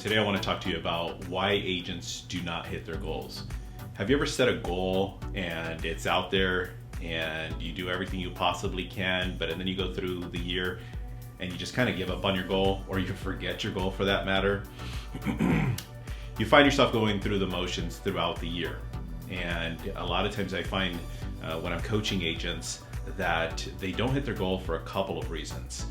Today I want to talk to you about why agents do not hit their goals. Have you ever set a goal and it's out there and you do everything you possibly can, but then you go through the year and you just kind of give up on your goal, or you forget your goal for that matter? You find yourself going through the motions throughout the year. And a lot of times I find when I'm coaching agents that they don't hit their goal for a couple of reasons.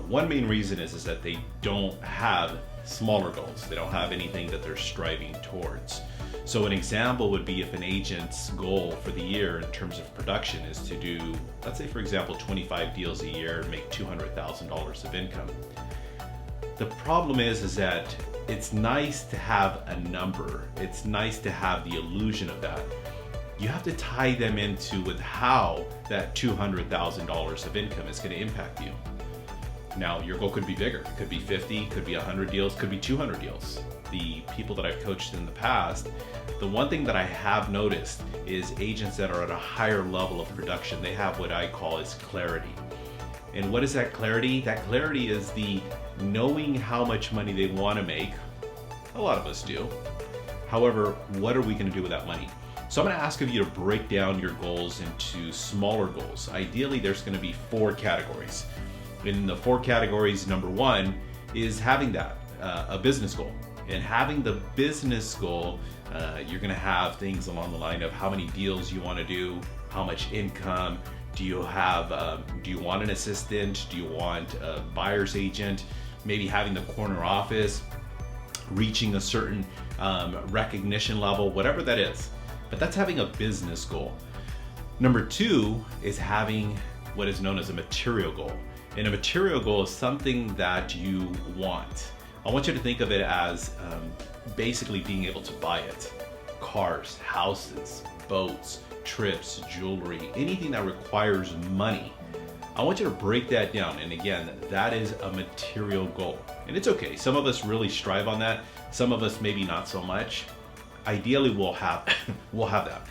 One main reason is that they don't have smaller goals. They don't have anything that they're striving towards. So an example would be if an agent's goal for the year in terms of production is to do, let's say for example, 25 deals a year and make $200,000 of income. The problem is that it's nice to have a number. It's nice to have the illusion of that. You have to tie them into with how that $200,000 of income is going to impact you. Now, your goal could be bigger. It could be 50, could be 100 deals, could be 200 deals. The people that I've coached in the past, the one thing that I have noticed is agents that are at a higher level of production, they have what I call is clarity. And what is that clarity? That clarity is the knowing how much money they want to make. A lot of us do. However, what are we going to do with that money? So I'm going to ask of you to break down your goals into smaller goals. Ideally, there's going to be 4 categories. In the 4 categories, number 1 is having a business goal. And having the business goal, you're going to have things along the line of how many deals you want to do, how much income, do you want an assistant, do you want a buyer's agent, maybe having the corner office, reaching a certain recognition level, whatever that is. But that's having a business goal. Number 2 is having what is known as a material goal. And a material goal is something that you want. I want you to think of it as basically being able to buy it. Cars, houses, boats, trips, jewelry, anything that requires money. I want you to break that down. And again, that is a material goal. And it's okay. Some of us really strive on that. Some of us maybe not so much. Ideally, we'll have that.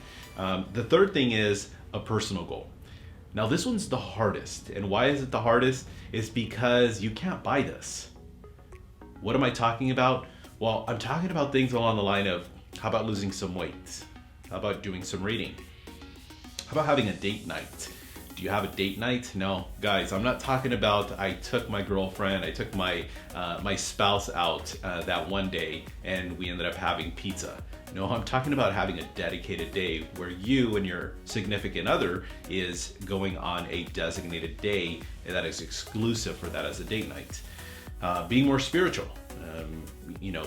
The third thing is a personal goal. Now this one's the hardest. And why is it the hardest? It's because you can't buy this. What am I talking about? Well, I'm talking about things along the line of, how about losing some weight? How about doing some reading? How about having a date night? Do you have a date night? No, guys, I'm not talking about I took my girlfriend, I took my spouse out that one day and we ended up having pizza. No, I'm talking about having a dedicated day where you and your significant other is going on a designated day that is exclusive for that as a date night. Being more spiritual,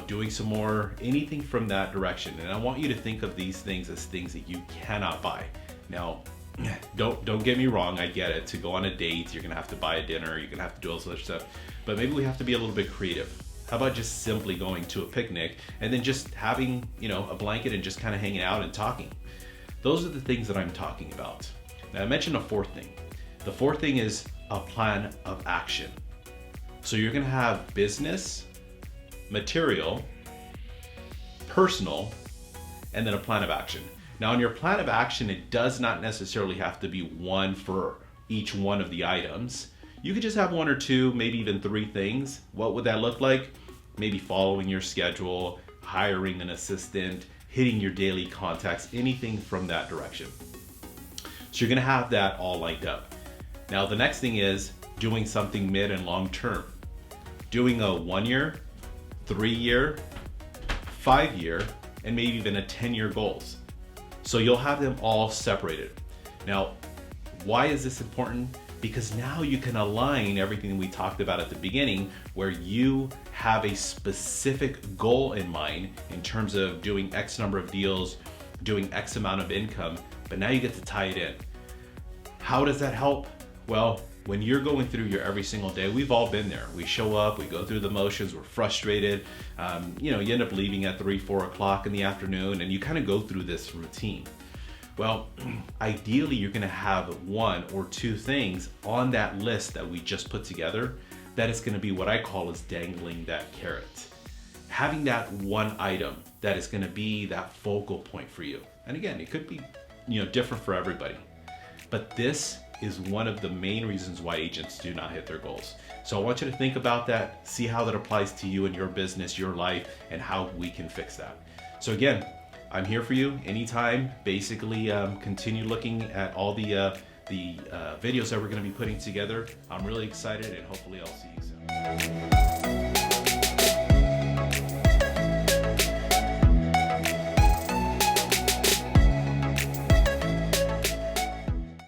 doing some more, anything from that direction. And I want you to think of these things as things that you cannot buy. Now, don't get me wrong, I get it. To go on a date, you're gonna have to buy a dinner, you're gonna have to do all this other stuff, but maybe we have to be a little bit creative. How about just simply going to a picnic and then just having, a blanket and just kind of hanging out and talking? Those are the things that I'm talking about. Now I mentioned a 4th thing. The 4th thing is a plan of action. So you're gonna have business, material, personal, and then a plan of action. Now in your plan of action, it does not necessarily have to be one for each one of the items. You could just have 1 or 2, maybe even 3 things. What would that look like? Maybe following your schedule, hiring an assistant, hitting your daily contacts, anything from that direction. So you're gonna have that all lined up. Now the next thing is doing something mid and long term. Doing a 1-year, 3-year, 5-year, and maybe even a 10-year goals. So you'll have them all separated. Now, why is this important? Because now you can align everything we talked about at the beginning, where you have a specific goal in mind in terms of doing X number of deals, doing X amount of income, but now you get to tie it in. How does that help? Well, when you're going through your every single day, we've all been there. We show up, we go through the motions, we're frustrated. You end up leaving at 3, 4 o'clock in the afternoon, and you kind of go through this routine. Well, ideally, you're gonna have 1 or 2 things on that list that we just put together that is gonna be what I call is dangling that carrot. Having that one item that is gonna be that focal point for you. And again, it could be different for everybody. But this is one of the main reasons why agents do not hit their goals. So I want you to think about that, see how that applies to you and your business, your life, and how we can fix that. So again, I'm here for you anytime. Basically, continue looking at all the videos that we're going to be putting together. I'm really excited, and hopefully I'll see you soon.